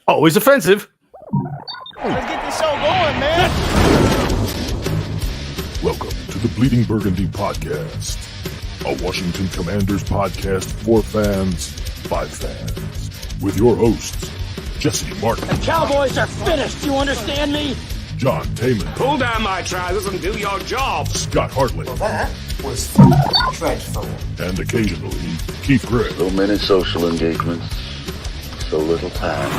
Always offensive. Let's get this show going, man. Welcome to the Bleeding Burgundy podcast, a Washington Commanders podcast for fans by fans, with your hosts, Jesse Martin. The Cowboys are finished, you understand me? John Taman. Pull down my trousers and do your job. Scott Hartley. Well, that was dreadful. And occasionally, Keith Gray. So many social engagements, so little time.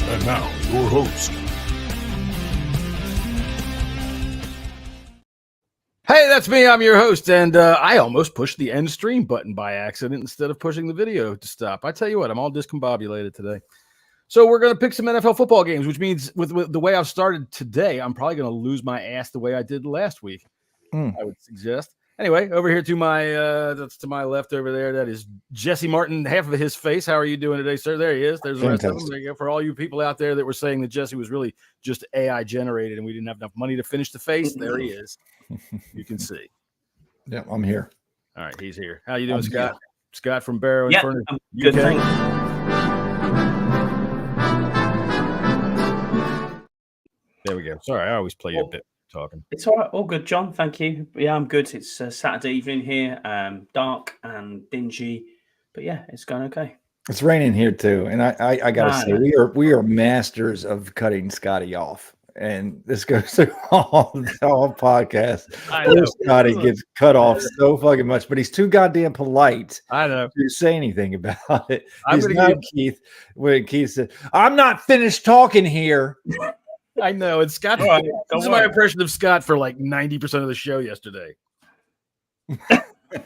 And now, your host. Hey, that's me. I'm your host, and I almost pushed the end stream button by accident instead of pushing the video to stop. I tell you what, I'm all discombobulated today. So we're going to pick some NFL football games, which means with the way I've started today, I'm probably going to lose my ass the way I did last week, I would suggest. Anyway, over here to my that's to my left over there, that is Jesse Martin, half of his face. How are you doing today, sir? There he is. There's the rest of them. There you go. For all you people out there that were saying that Jesse was really just AI generated and we didn't have enough money to finish the face, there he is. You can see. Yeah, I'm here. All right, he's here. How you doing, Scott? Scott from Barrow and Furnace. Good, thanks. There we go. Sorry, I always play you a bit talking. It's all right. All good, John. Thank you. Yeah, I'm good. It's Saturday evening here. Dark and dingy, but yeah, it's going okay. It's raining here too, and I gotta say we are masters of cutting Scotty off, and this goes through all podcasts. Scotty gets cut off so fucking much, but he's too goddamn polite. I know to say anything about it. He's not Keith. When Keith said, "I'm not finished talking here." I know. It's Scott. This is my impression of Scott for like 90% of the show yesterday. I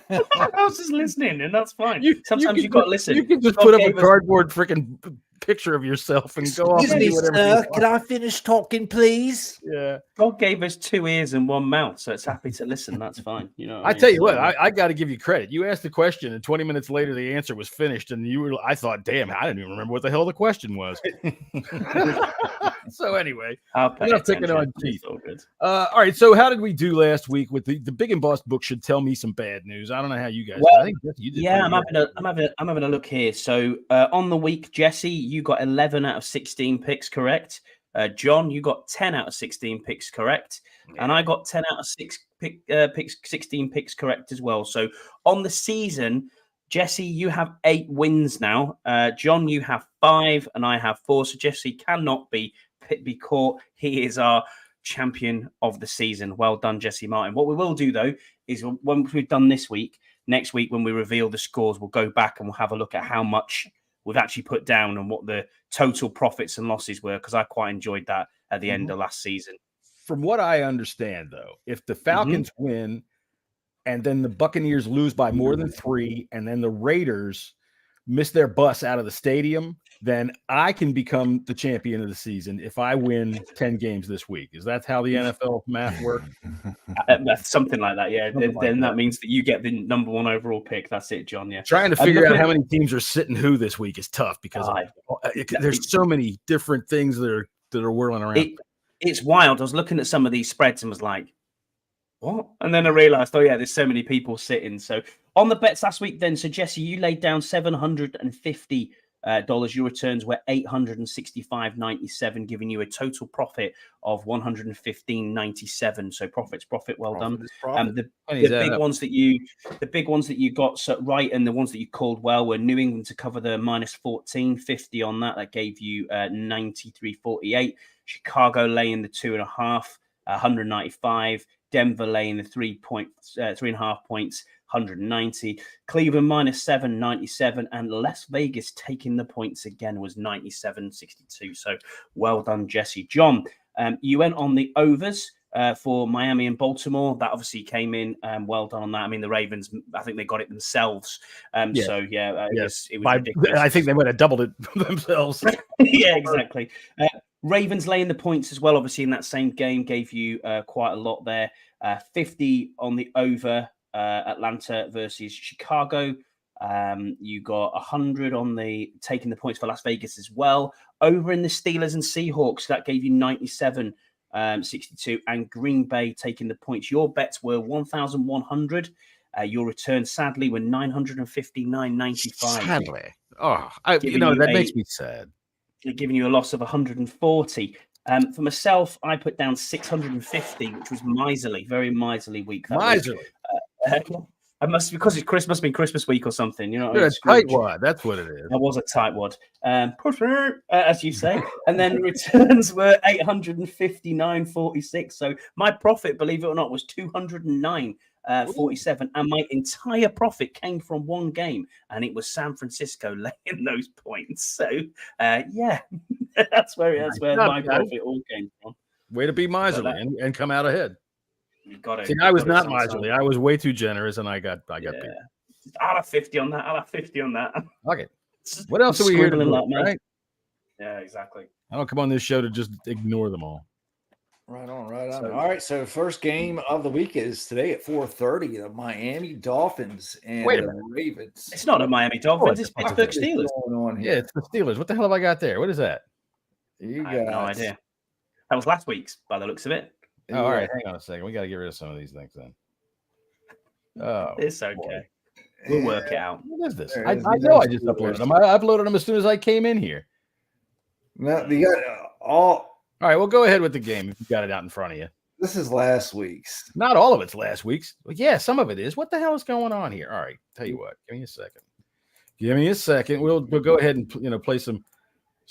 was just listening, and that's fine. Sometimes you got to listen. You can just put up a cardboard freaking picture of yourself and go off. Excuse me, sir. Can I finish talking, please? Yeah. God gave us 2 ears and 1 mouth, so it's happy to listen. That's fine. You know. I tell you what, I got to give you credit. You asked the question, and 20 minutes later, the answer was finished, and I thought, damn, I didn't even remember what the hell the question was. So anyway, I'm not taking on Keith. All right. So how did we do last week with the Big and Boss book? Should tell me some bad news. I don't know how you guys. Well, I think you did. Yeah, I'm having a look here. So on the week, Jesse, you got 11 out of 16 picks correct. John, you got 10 out of 16 picks correct, and I got 10 out of 16 picks correct as well. So on the season, Jesse, you have 8 wins now. John, you have 5, and I have 4. So Jesse cannot be caught. He is our champion of the season. Well done, Jesse Martin. What we will do though is when we've done this week, next week when we reveal the scores, we'll go back and we'll have a look at how much we've actually put down and what the total profits and losses were, because I quite enjoyed that at the end of last season. From what I understand, though, if the Falcons win and then the Buccaneers lose by more than 3 and then the Raiders miss their bus out of the stadium, then I can become the champion of the season if I win 10 games this week. Is that how the NFL math works? Something like that, yeah. Then that means that you get the number 1 overall pick. That's it, John, yeah. Trying to figure out how many teams are sitting who this week is tough because there's so many different things that are whirling around. It's wild. I was looking at some of these spreads and was like, what? And then I realized, there's so many people sitting. So on the bets last week then, so Jesse, you laid down $750. Your returns were $865.97, giving you a total profit of $115.97. So profit. Well done. The big ones that you got right and the ones that you called well were New England to cover the -14.50 on that. That gave you 93.48. Chicago laying the 2.5, 195. Denver laying the 3.5 points. 190, Cleveland -7, 97, and Las Vegas taking the points again was 97.62. So well done, Jesse. John, you went on the overs for Miami and Baltimore. That obviously came in. Well done on that. I mean, the Ravens, I think they got it themselves. So it was ridiculous. I think they might have doubled it themselves. Yeah, exactly. Ravens laying the points as well, obviously in that same game, gave you quite a lot there. 50 on the over. Atlanta versus Chicago. You got 100 on the taking the points for Las Vegas as well. Over in the Steelers and Seahawks, that gave you 97.62, and Green Bay taking the points. Your bets were 1,100. Your return, sadly, were 959.95. Sadly, that makes me sad. Giving you a loss of 140. For myself, I put down 650, which was miserly, very miserly week. Miserly. I must, because it's Christmas, must be Christmas week or something. You know, You're a tightwad. That's what it is. I was a tightwad, as you say. And then returns were 859.46. So my profit, believe it or not, was 209.47, and my entire profit came from one game, and it was San Francisco laying those points. So that's where my profit all came from. Way to be miserly and come out ahead. You got it. See, I was not miserly. I was way too generous, and I got beat. I'll have 50 on that. I'll have 50 on that. Okay. What else are we here to do, right? Yeah, exactly. I don't come on this show to just ignore them all. Right on. All right, so first game of the week is today at 4:30. The Miami Dolphins and the Ravens. It's not the Miami Dolphins. It's Pittsburgh Steelers. Yeah, it's the Steelers. What the hell have I got there? What is that? I have no idea. That was last week's, by the looks of it. Oh, all right, hang on a second. We got to get rid of some of these things then. Oh, it's okay. Boy. We'll work it out. What is this? I know I just uploaded them. I uploaded them as soon as I came in here. No, you got all right, well, go ahead with the game if you got it out in front of you. This is last week's. Not all of it's last week's. Well, yeah, some of it is. What the hell is going on here? All right, tell you what. Give me a second. We'll go ahead and play some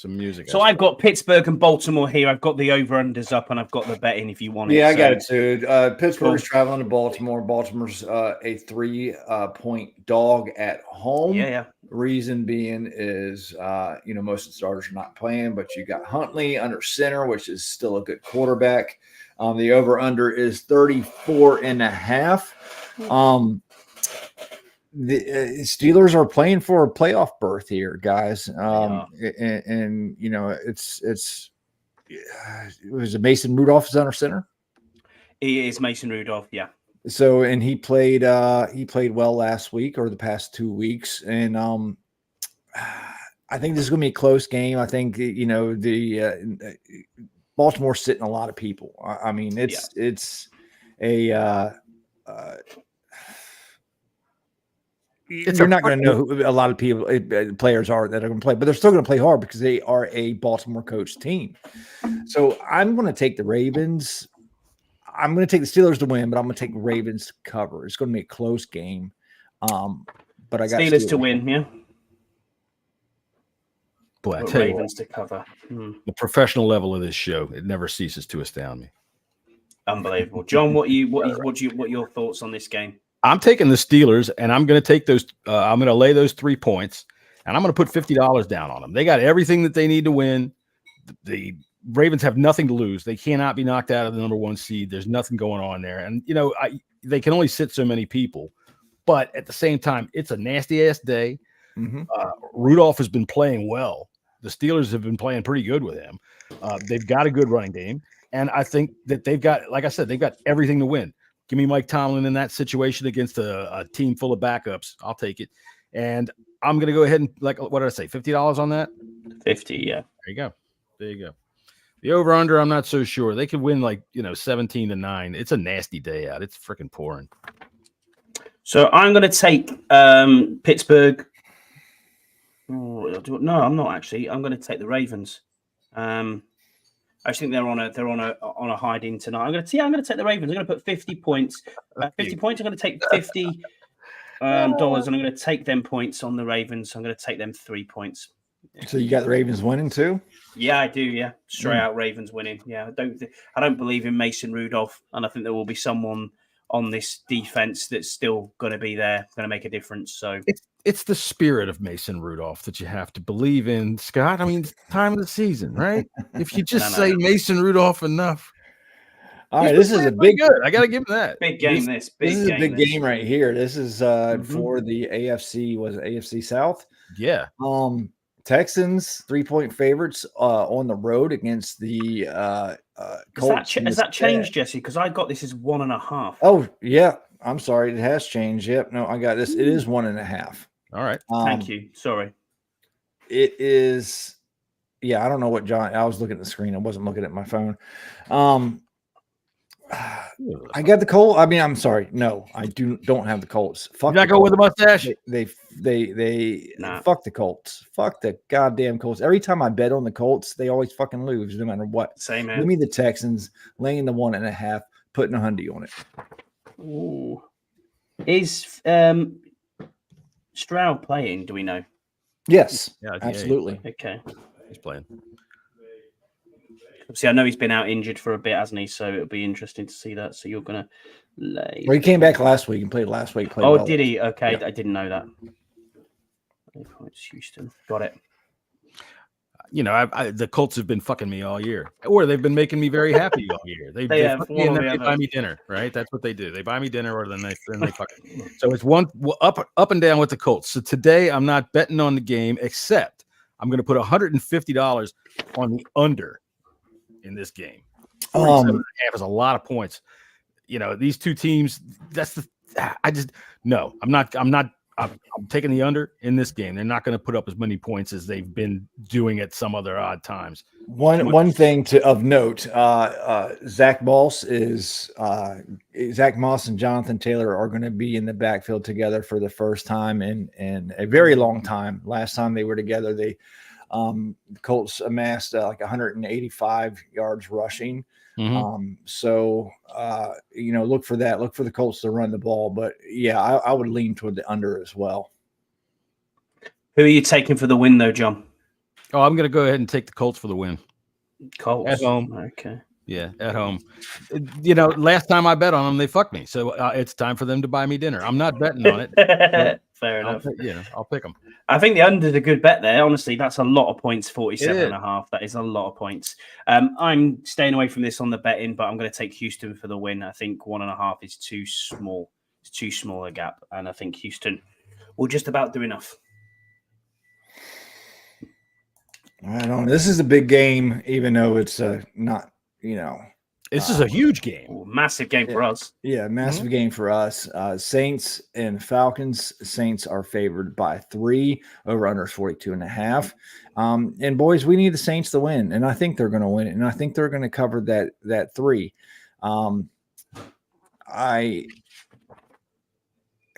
music. So I've got Pittsburgh and Baltimore here. I've got the over-unders up, and I've got the betting if you want it. Yeah, I got it too. Pittsburgh's traveling to Baltimore. Baltimore's a 3-point dog at home. Yeah. Reason being is, most of the starters are not playing, but you got Huntley under center, which is still a good quarterback. The over-under is 34.5. The Steelers are playing for a playoff berth here, guys. And it was Mason Rudolph is under center. He is Mason Rudolph, yeah. So, and he played well last week or the past 2 weeks, and I think this is going to be a close game. I think the Baltimore's sitting a lot of people. I mean, it's you're not going to know who a lot of people players are that are going to play, but they're still going to play hard because they are a Baltimore coach team. So I'm going to take the Ravens. I'm going to take the Steelers to win, but I'm going to take the Ravens to cover. It's going to be a close game. But I got Steelers to win, yeah. Boy, I tell you Ravens to cover. The professional level of this show, it never ceases to astound me. Unbelievable, John. What are your thoughts on this game? I'm taking the Steelers, and I'm going to take those. I'm going to lay those 3 points, and I'm going to put $50 down on them. They got everything that they need to win. The Ravens have nothing to lose. They cannot be knocked out of the number 1 seed. There's nothing going on there, and they can only sit so many people. But at the same time, it's a nasty ass day. Mm-hmm. Rudolph has been playing well. The Steelers have been playing pretty good with him. They've got a good running game, and I think that they've got, like I said, they've got everything to win. Give me Mike Tomlin in that situation against a team full of backups. I'll take it. And I'm going to go ahead and, what did I say, $50 on that? 50, yeah. There you go. The over-under, I'm not so sure. They could win 17-9. It's a nasty day out. It's freaking pouring. So I'm going to take Pittsburgh. No, I'm not actually. I'm going to take the Ravens. I think they're on a hiding tonight. I'm going to take the Ravens. I'm going to put 50 points. 50 points. I'm going to take $50. And I'm going to take them points on the Ravens. I'm going to take them 3 points. So you got the Ravens winning too? Yeah, I do. Yeah, straight out Ravens winning. Yeah, I don't believe in Mason Rudolph, and I think there will be someone on this defense that's still going to be there, going to make a difference. So it's the spirit of Mason Rudolph that you have to believe in, Scott. I mean, it's time of the season, right? If you just say Mason Rudolph enough. All right, this is a big good. I got to give him that. Big game. This is a big game right here. This is for the AFC. Was it AFC South? Yeah. Texans 3-point favorites on the road against the Colts. Has that changed, Jesse? Because I got this as 1.5. Oh yeah, I'm sorry, it has changed. Yep, no, I got this. It is 1.5. All right, thank you. Sorry, it is. Yeah, I don't know what John. I was looking at the screen. I wasn't looking at my phone. I got the Colts. I mean, I'm sorry. No, I don't have the Colts. Fuck. You're not going with the mustache? They fuck the Colts. Fuck the goddamn Colts. Every time I bet on the Colts, they always fucking lose, no matter what. Same, man. Give me the Texans laying the 1.5, putting $100 on it. Ooh. Is Stroud playing? Do we know? Yes, Yeah, absolutely. Okay, he's playing. See, I know he's been out injured for a bit, hasn't he? So it'll be interesting to see that. So you're gonna lay. Well, he came back last week and played last week. Oh, well. did he? Okay, Yeah. I didn't know that. It's Houston. Got it. You know, the Colts have been fucking me all year, or they've been making me very happy all year. They fuck me and then they buy me dinner, right? That's what they do. They buy me dinner, or then they fucking. So it's one up and down with the Colts. So today I'm not betting on the game, except I'm going to put $150 on the under in this game. 47.5 is a lot of points. You know, these two teams. I'm taking the under in this game. They're not going to put up as many points as they've been doing at some other odd times. One thing of note, Zach Moss and Jonathan Taylor are going to be in the backfield together for the first time in a very long time. Last time they were together, the Colts amassed like 185 yards rushing. So look for that. Look for the Colts to run the ball. But yeah, I would lean toward the under as well. Who are you taking for the win, though, John? Oh, I'm going to go ahead and take the Colts for the win. Colts at home. Okay. Yeah, at home. You know, last time I bet on them, they fucked me. So it's time for them to buy me dinner. I'm not betting on it. Fair enough. I'll pick them. I think the under is a good bet there. Honestly, that's a lot of points, 47.5. That is a lot of points. I'm staying away from this on the betting, but I'm going to take Houston for the win. I think 1.5 is too small. It's too small a gap. And I think Houston will just about do enough. I don't know. This is a big game, even though it's not, This is a huge game. Massive game for us. Yeah, massive game for us. Saints and Falcons. Saints are favored by 3. Over under 42.5. And boys, we need the Saints to win, and I think they're going to win it, and I think they're going to cover that 3. I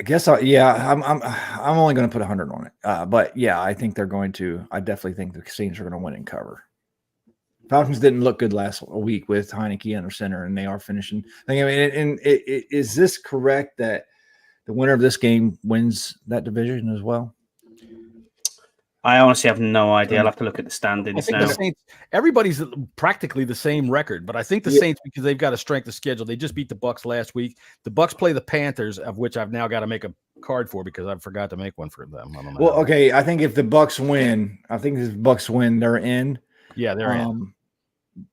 guess I'm only going to put 100 on it. But yeah, I think they're going to. I definitely think the Saints are going to win and cover. Falcons didn't look good last week with Heineke under center, and they are finishing. Is this correct that the winner of this game wins that division as well? I honestly have no idea. I'll have to look at the standings now. The Saints, everybody's practically the same record, but I think the Saints, because they've got a strength of schedule, they just beat the Bucs last week. The Bucs play the Panthers, of which I've now got to make a card for because I forgot to make one for them. I don't know. Well, okay, I think if the Bucs win, they're in. Yeah, they're in.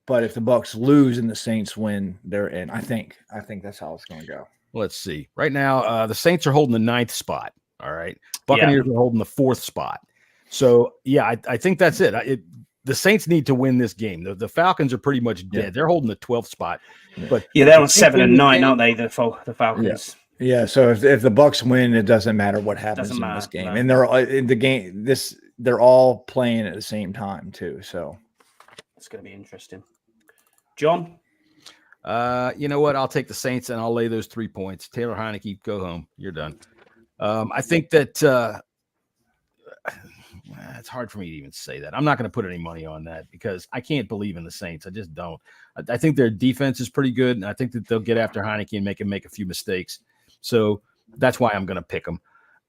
But if the Bucs lose and the Saints win, they're in. I think that's how it's going to go. Let's see. Right now, the Saints are holding the 9th spot. All right, Buccaneers are holding the 4th spot. So yeah, I think that's it. The Saints need to win this game. The Falcons are pretty much dead. Yeah. They're holding the 12th spot. But they're on 7 and 9, aren't they? The Falcons. Yeah. So if the Bucs win, it doesn't matter what happens in this game, and they're in the game. They're all playing at the same time too. So. It's going to be interesting. John? You know what? I'll take the Saints and I'll lay those 3 points. Taylor Heineke, go home. You're done. I think that it's hard for me to even say that. I'm not going to put any money on that because I can't believe in the Saints. I just don't. I think their defense is pretty good, and I think that they'll get after Heineke and make him make a few mistakes. So that's why I'm going to pick them.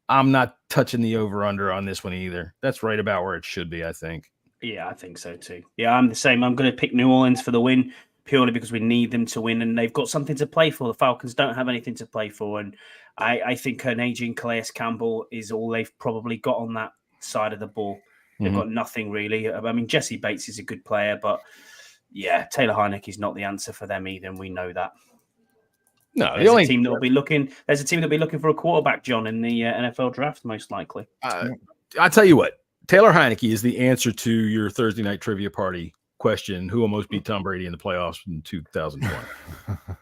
I'm not touching the over-under on this one either. That's right about where it should be, I think. Yeah, I think so too. Yeah, I'm the same. I'm going to pick New Orleans for the win purely because we need them to win, and they've got something to play for. The Falcons don't have anything to play for, and I think an aging Calais Campbell is all they've probably got on that side of the ball. They've got nothing really. I mean, Jesse Bates is a good player, but yeah, Taylor Heineke is not the answer for them either, and we know that. No, there's a team that will be looking. There's a team that will be looking for a quarterback, John, in the NFL draft, most likely. I'll tell you what. Taylor Heineke is the answer to your Thursday night trivia party question: who almost beat Tom Brady in the playoffs in 2020?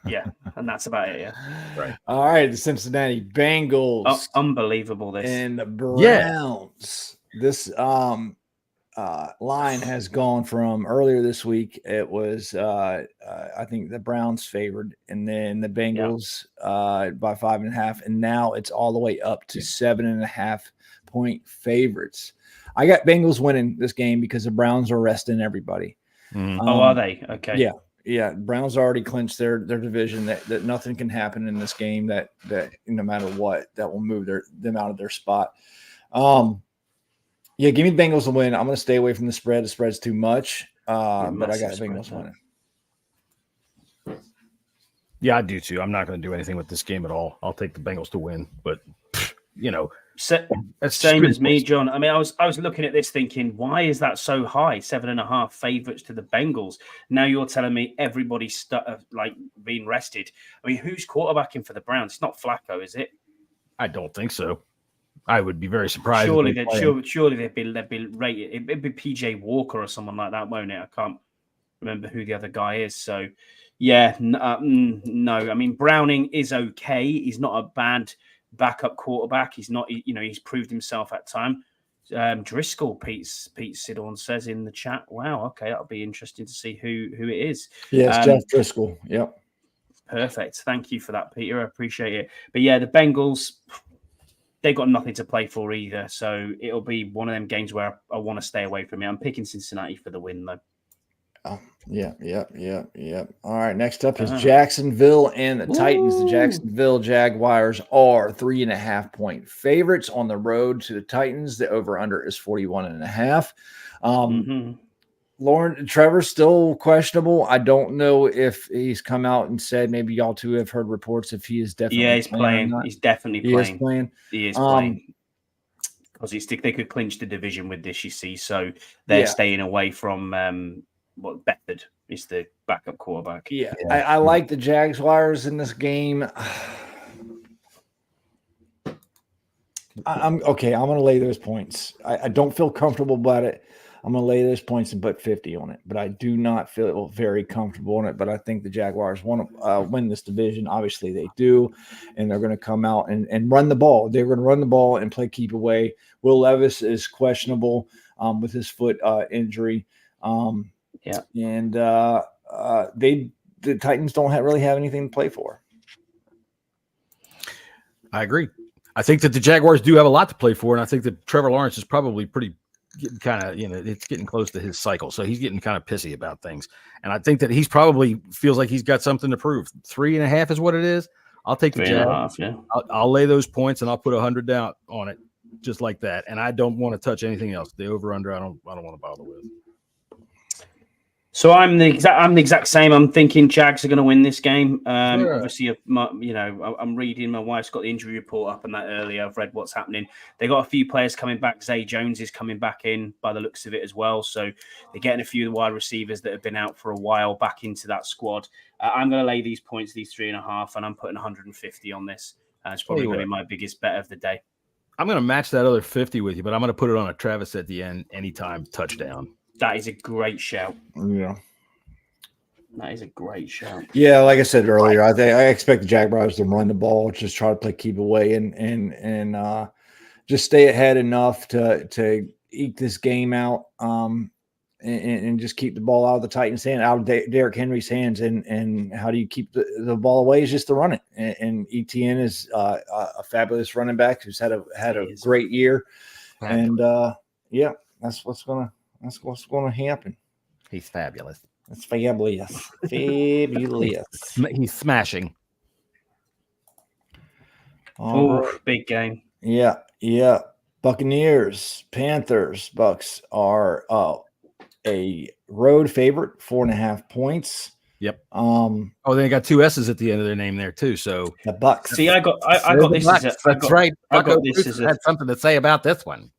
Yeah, and that's about it. Yeah, right. All right, the Cincinnati Bengals, unbelievable. This and the Browns. This line has gone from earlier this week. It was, I think the Browns favored, and then the Bengals by 5.5, and now it's all the way up to 7.5 point favorites. I got Bengals winning this game because the Browns are resting everybody. Are they? Okay. Yeah. Browns already clinched their division. That nothing can happen in this game. That no matter what, that will move them out of their spot. Yeah, give me the Bengals to win. I'm going to stay away from the spread. The spread's too much, but I got the Bengals winning. Yeah, I do too. I'm not going to do anything with this game at all. I'll take the Bengals to win, but that's same as me, John. I mean, I was looking at this thinking, why is that so high? 7.5 favorites to the Bengals. Now you're telling me everybody's being rested. I mean, who's quarterbacking for the Browns? It's not Flacco, is it? I don't think so. I would be very surprised. Surely they'd be rated. It'd be PJ Walker or someone like that, won't it? I can't remember who the other guy is. So, yeah, no. I mean, Browning is okay. He's not a bad backup quarterback. He's not. He's proved himself at time. Driscoll, Pete Sidorn says in the chat. Wow. Okay, that'll be interesting to see who it is. Yeah, it's Jeff Driscoll. Yep. Perfect. Thank you for that, Peter. I appreciate it. But yeah, the Bengals. They've got nothing to play for either, so it'll be one of them games where I want to stay away from it. I'm picking Cincinnati for the win, though. Oh, yeah. All right, next up is Jacksonville and the Titans. The Jacksonville Jaguars are 3.5 point favorites on the road to the Titans. The over-under is 41.5. Trevor's still questionable. I don't know if he's come out and said, maybe y'all two have heard reports if he is definitely he's playing. He's definitely playing. He is playing. Because they could clinch the division with this, you see. So they're staying away from Bedford is the backup quarterback. Yeah. I like the Jaguars in this game. I'm okay. I'm going to lay those points. I don't feel comfortable about it. I'm going to lay those points and put 50 on it, but I do not feel very comfortable on it. But I think the Jaguars want to win this division. Obviously, they do, and they're going to come out and run the ball. They're going to run the ball and play keep away. Will Levis is questionable with his foot injury. And the Titans don't really have anything to play for. I agree. I think that the Jaguars do have a lot to play for, and I think that Trevor Lawrence is probably getting kind of, it's getting close to his cycle. So he's getting kind of pissy about things. And I think that he's probably feels like he's got something to prove. 3.5 is what it is. I'll take the Jags. Yeah. I'll lay those points and I'll put 100 down on it just like that. And I don't want to touch anything else. The over under, I don't want to bother with. So I'm the exact same. I'm thinking Jags are going to win this game. Obviously, I'm reading. My wife's got the injury report up and that earlier. I've read what's happening. They got a few players coming back. Zay Jones is coming back in by the looks of it as well. So they're getting a few of the wide receivers that have been out for a while back into that squad. I'm going to lay these points, these 3.5, and I'm putting 150 on this. It's probably going to be my biggest bet of the day. I'm going to match that other 50 with you, but I'm going to put it on a Travis at the end, anytime touchdown. That is a great shout. Yeah. That is a great shout. Yeah, like I said earlier, I expect the Jaguars to run the ball, just try to play keep away and just stay ahead enough to eke this game out and just keep the ball out of the Titans' hand, out of Derrick Henry's hands. And how do you keep the ball away is just to run it. And ETN is a fabulous running back who's had a great year. And that's what's going to happen. He's fabulous. It's fabulous. Fabulous. He's smashing. Big game. Yeah. Buccaneers, Panthers, Bucks are a road favorite, 4.5 points. Yep. They got 2 S's at the end of their name there too. So the Bucks. See, I got this. That's right. I got this. Had something to say about this one.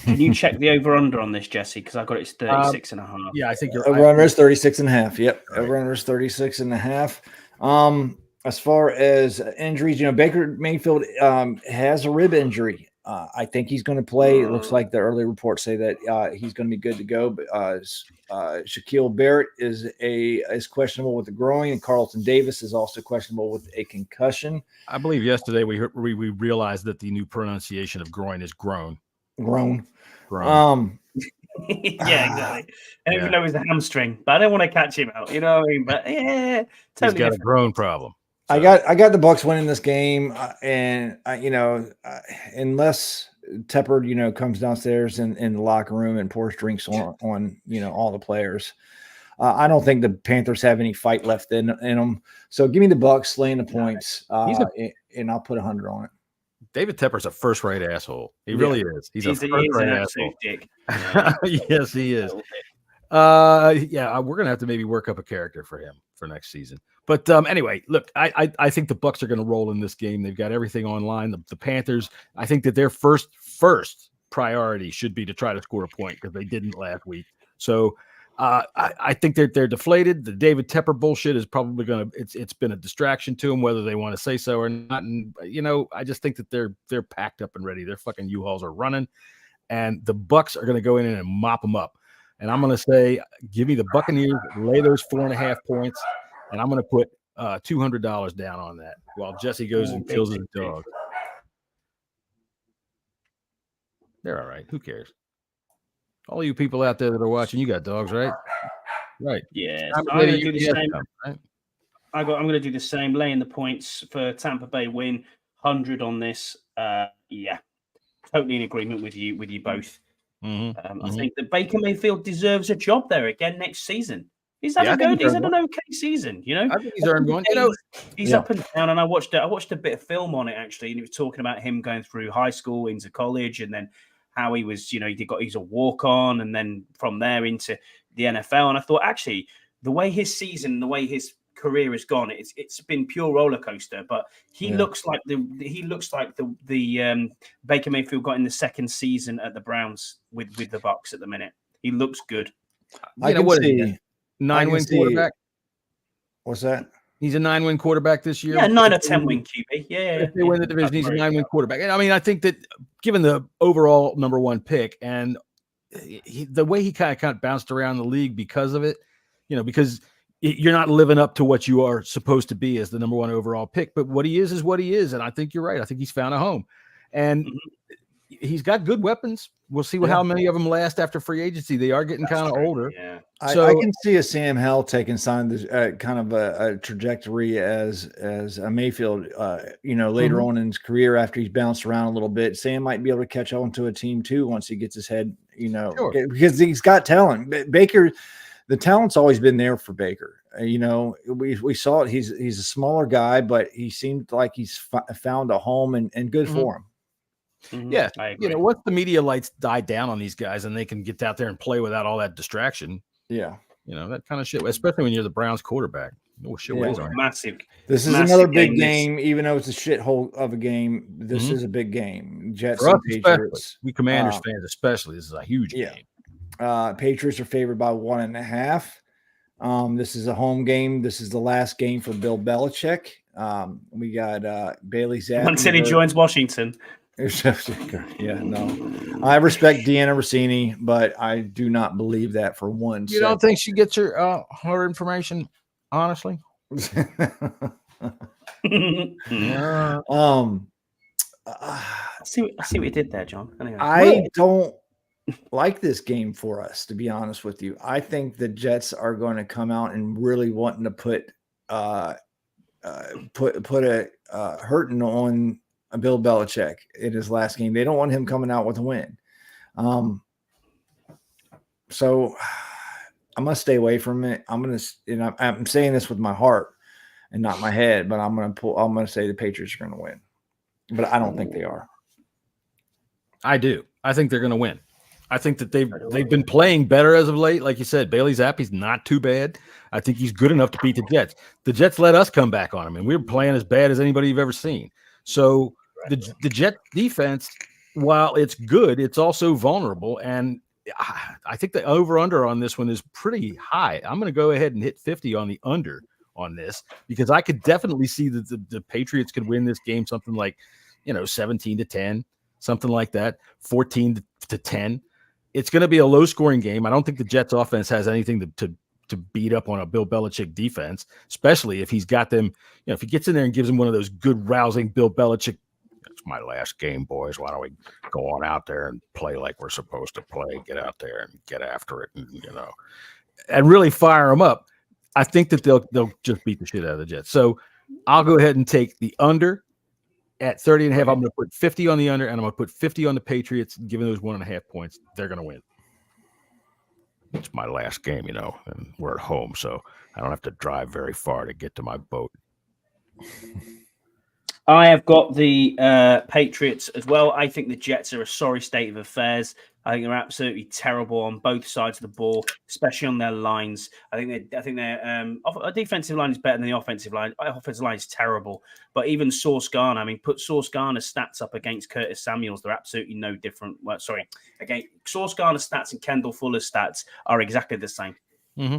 Can you check the over-under on this, Jesse? Because I got it's 36.5. Yeah, I think you're over-under is 36.5. Yep, right. Over-under is 36.5. As far as injuries, Baker Mayfield has a rib injury. I think he's going to play. It looks like the early reports say that he's going to be good to go. But Shaquille Barrett is questionable with the groin, and Carlton Davis is also questionable with a concussion. I believe yesterday we realized that the new pronunciation of groin is grown. Grown. Exactly. And even though it's a hamstring, but I don't want to catch him out. You know what I mean? But yeah, totally he's got different. a groin problem. So. I got the Bucks winning this game, and unless Tepper, comes downstairs in the locker room and pours drinks on all the players, I don't think the Panthers have any fight left in them. So give me the Bucks laying the points, and I'll put 100 on it. David Tepper's a first-rate asshole. He really is. He's a first-rate asshole. Dick. Yes, he is. We're gonna have to maybe work up a character for him for next season. But anyway, look, I think the Bucks are going to roll in this game. They've got everything online. The Panthers, I think that their first priority should be to try to score a point because they didn't last week. So I think they're deflated. The David Tepper bullshit is probably going to. It's been a distraction to them, whether they want to say so or not. And I just think that they're packed up and ready. Their fucking U-Hauls are running, and the Bucks are going to go in and mop them up. And I'm going to say, give me the Buccaneers, lay those 4.5 points. And I'm going to put $200 down on that while Jesse goes and kills his dog. They're all right. Who cares? All you people out there that are watching, you got dogs, right? Right. Yeah. I'm going to do the same. Right? I'm going to do the same. Laying the points for Tampa Bay win, 100 on this. Totally in agreement with you both. Mm-hmm. I think that Baker Mayfield deserves a job there again next season. He's had an okay season, I think he's earned one. He's up and down, and I watched a bit of film on it actually, and he was talking about him going through high school into college, and then how he was, he's a walk on, and then from there into the NFL. And I thought actually the way his season, the way his career has gone, it's been pure roller coaster. But he looks like the Baker Mayfield got in the second season at the Browns with the Bucs at the minute. He looks good. I can see. 9-win quarterback. What's that? He's a 9-win quarterback this year. Yeah, 9 or 10 win QB. Yeah. If they win the division, he's a 9-win quarterback. And I mean, I think that given the overall number one pick and the way he kind of bounced around the league because of it, because you're not living up to what you are supposed to be as the number one overall pick. But what he is what he is. And I think you're right. I think he's found a home. And he's got good weapons. We'll see how many of them last after free agency. They are getting kind of older. Yeah. So I can see a Sam Howell taking kind of a trajectory as a Mayfield, later on in his career after he's bounced around a little bit. Sam might be able to catch on to a team too once he gets his head, because he's got talent. Baker, the talent's always been there for Baker. We saw it. He's a smaller guy, but he seemed like he's found a home and good for him. Mm-hmm. Yeah, once the media lights die down on these guys and they can get out there and play without all that distraction. Yeah, that kind of shit, especially when you're the Browns quarterback. Massive. This is another big game, even though it's a shithole of a game. This is a big game. Jets and Patriots. We Commanders fans, especially, this is a huge game. Patriots are favored by 1.5. This is a home game. This is the last game for Bill Belichick. We got Bailey Zappi. Until he joins Washington. Yeah, no. I respect Deanna Rossini, but I do not believe that for one second. You don't think she gets her information honestly? I see what you did there, John. Anyway. I don't like this game for us, to be honest with you. I think the Jets are going to come out and really wanting to put a hurting on Bill Belichick in his last game. They don't want him coming out with a win. So I must stay away from it. I'm saying this with my heart and not my head, but I'm going to say the Patriots are going to win, but I don't think they are. I do. I think they're going to win. I think that they've been playing better as of late. Like you said, Bailey Zappi's not too bad. I think he's good enough to beat the Jets. The Jets let us come back on him, and we were playing as bad as anybody you've ever seen. So the Jet defense, while it's good, it's also vulnerable. And I think the over-under on this one is pretty high. I'm going to go ahead and hit 50 on the under on this because I could definitely see that the Patriots could win this game something like, 17-10, something like that, 14-10. It's going to be a low-scoring game. I don't think the Jets offense has anything to beat up on a Bill Belichick defense, especially if he's got them, if he gets in there and gives them one of those good, rousing Bill Belichick It's my last game, boys. Why don't we go on out there and play like we're supposed to play? Get out there and get after it, and and really fire them up. I think that they'll just beat the shit out of the Jets. So I'll go ahead and take the under at 30.5. I'm going to put 50 on the under, and I'm going to put 50 on the Patriots, giving those 1.5 points. They're going to win. It's my last game, and we're at home, so I don't have to drive very far to get to my boat. I have got the Patriots as well. I think the Jets are a sorry state of affairs. I think they're absolutely terrible on both sides of the ball, especially on their lines. I think their defensive line is better than the offensive line. Offensive line is terrible. But even Sauce Gardner, put Sauce Gardner's stats up against Curtis Samuel's. They're absolutely no different. Again, Sauce Gardner's stats and Kendall Fuller's stats are exactly the same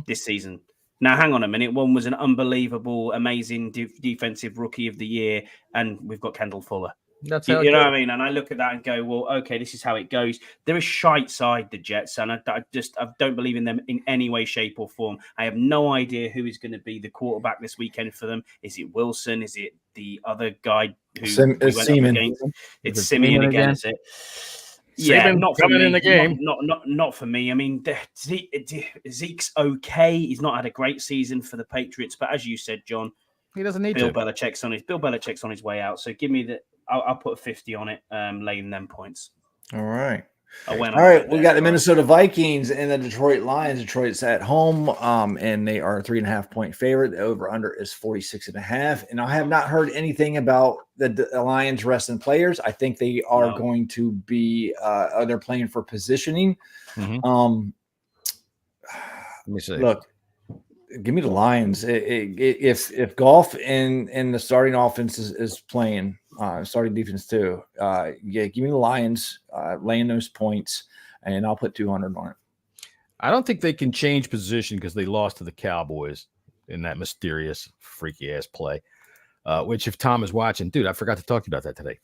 this season. Now, hang on a minute. One was an unbelievable, amazing defensive rookie of the year, and we've got Kendall Fuller. That's how you know what I mean? And I look at that and go, well, okay, this is how it goes. They're a shite side, the Jets, and I don't believe in them in any way, shape, or form. I have no idea who is going to be the quarterback this weekend for them. Is it Wilson? Is it the other guy who went up against? It's Simeon again, is it? Yeah, not for me. In the game. Not for me. I mean, Zeke's okay. He's not had a great season for the Patriots, but as you said, John, he doesn't need Bill Belichick's on his way out. So give me I'll put 50 on it, laying them points. All right. All right. We got the Minnesota Vikings and the Detroit Lions. Detroit's at home, and they are a 3.5-point favorite. The over-under is 46.5. And I have not heard anything about the Lions resting players. I think they are going to be they're playing for positioning. Let me see. Look, give me the Lions. If Goff and the starting offense is playing, starting defense too, give me the Lions laying those points, and I'll put 200 on it. I don't think they can change position because they lost to the Cowboys in that mysterious, freaky ass play. Which, if Tom is watching, dude, I forgot to talk to you about that today.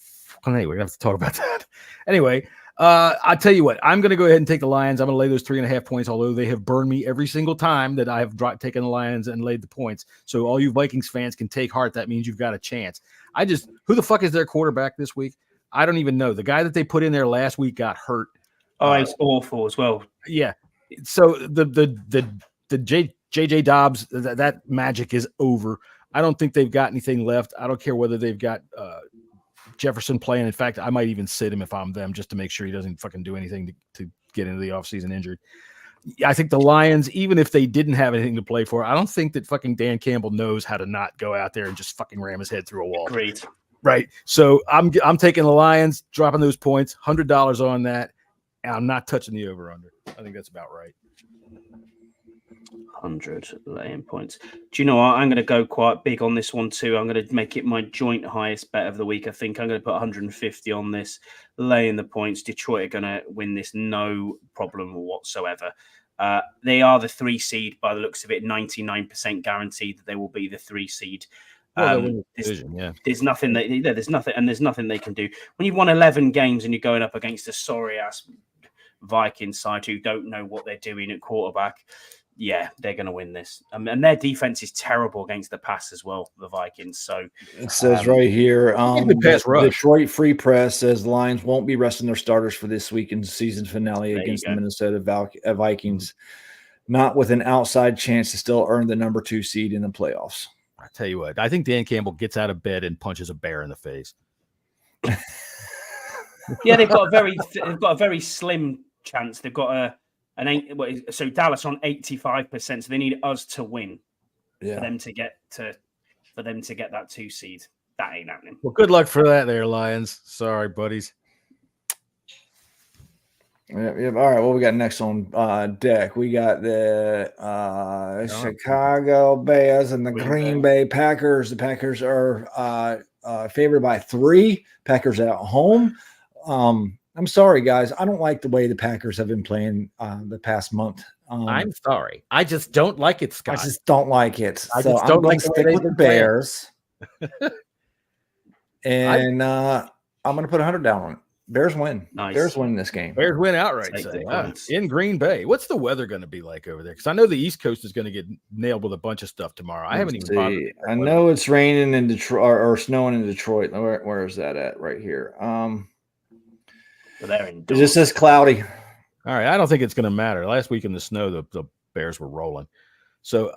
Hey, we're gonna have to talk about that. Anyway, I'll tell you what, I'm going to go ahead and take the Lions. I'm going to lay those 3.5 points, although they have burned me every single time that I have taken the Lions and laid the points. So all you Vikings fans can take heart. That means you've got a chance. Who the fuck is their quarterback this week? I don't even know. The guy that they put in there last week got hurt. Oh, it's awful as well. Yeah. So the JJ Dobbs, that magic is over. I don't think they've got anything left. I don't care whether they've got Jefferson playing. In fact, I might even sit him if I'm them just to make sure he doesn't fucking do anything to get into the offseason injured. I think the Lions, even if they didn't have anything to play for, I don't think that fucking Dan Campbell knows how to not go out there and just fucking ram his head through a wall. Great. Right. So I'm taking the Lions, dropping those points, $100 on that, and I'm not touching the over-under. I think that's about right. 100 laying points. Do you know what? I'm going to go quite big on this one too. I'm going to make it my joint highest bet of the week. I think I'm going to put 150 on this, laying the points. Detroit are going to win this, no problem whatsoever. They are the 3 seed by the looks of it. 99% guaranteed that they will be the 3 seed. There's nothing they can do when you've won 11 games and you're going up against a sorry ass Vikings side who don't know what they're doing at quarterback. Yeah, they're going to win this. And their defense is terrible against the pass as well, the Vikings. So it says right here, Detroit Free Press says the Lions won't be resting their starters for this weekend's season finale against the Minnesota Vikings, not with an outside chance to still earn the number 2 seed in the playoffs. I tell you what, I think Dan Campbell gets out of bed and punches a bear in the face. Yeah, they've got a very slim chance. They've got so Dallas on 85%. So they need us to win for them to get that 2 seed. That ain't happening. Well, good luck for that, there, Lions. Sorry, buddies. Yep. All right. What we got next on deck? We got the Chicago Bears and the Green Bay Packers. The Packers are favored by 3. Packers at home. I'm sorry, guys. I don't like the way the Packers have been playing the past month. I'm sorry. I just don't like it, Scott. I just don't like it. I just don't like stick with the Bears. And I'm going to put 100 down on it. Bears win. Nice. Bears win this game. Bears win outright. In Green Bay. What's the weather going to be like over there? Because I know the East Coast is going to get nailed with a bunch of stuff tomorrow. I haven't even bothered. I know it's raining in Detroit or snowing in Detroit. Where is that at? Right here. It just says cloudy. All right. I don't think it's going to matter. Last week in the snow, the Bears were rolling. So,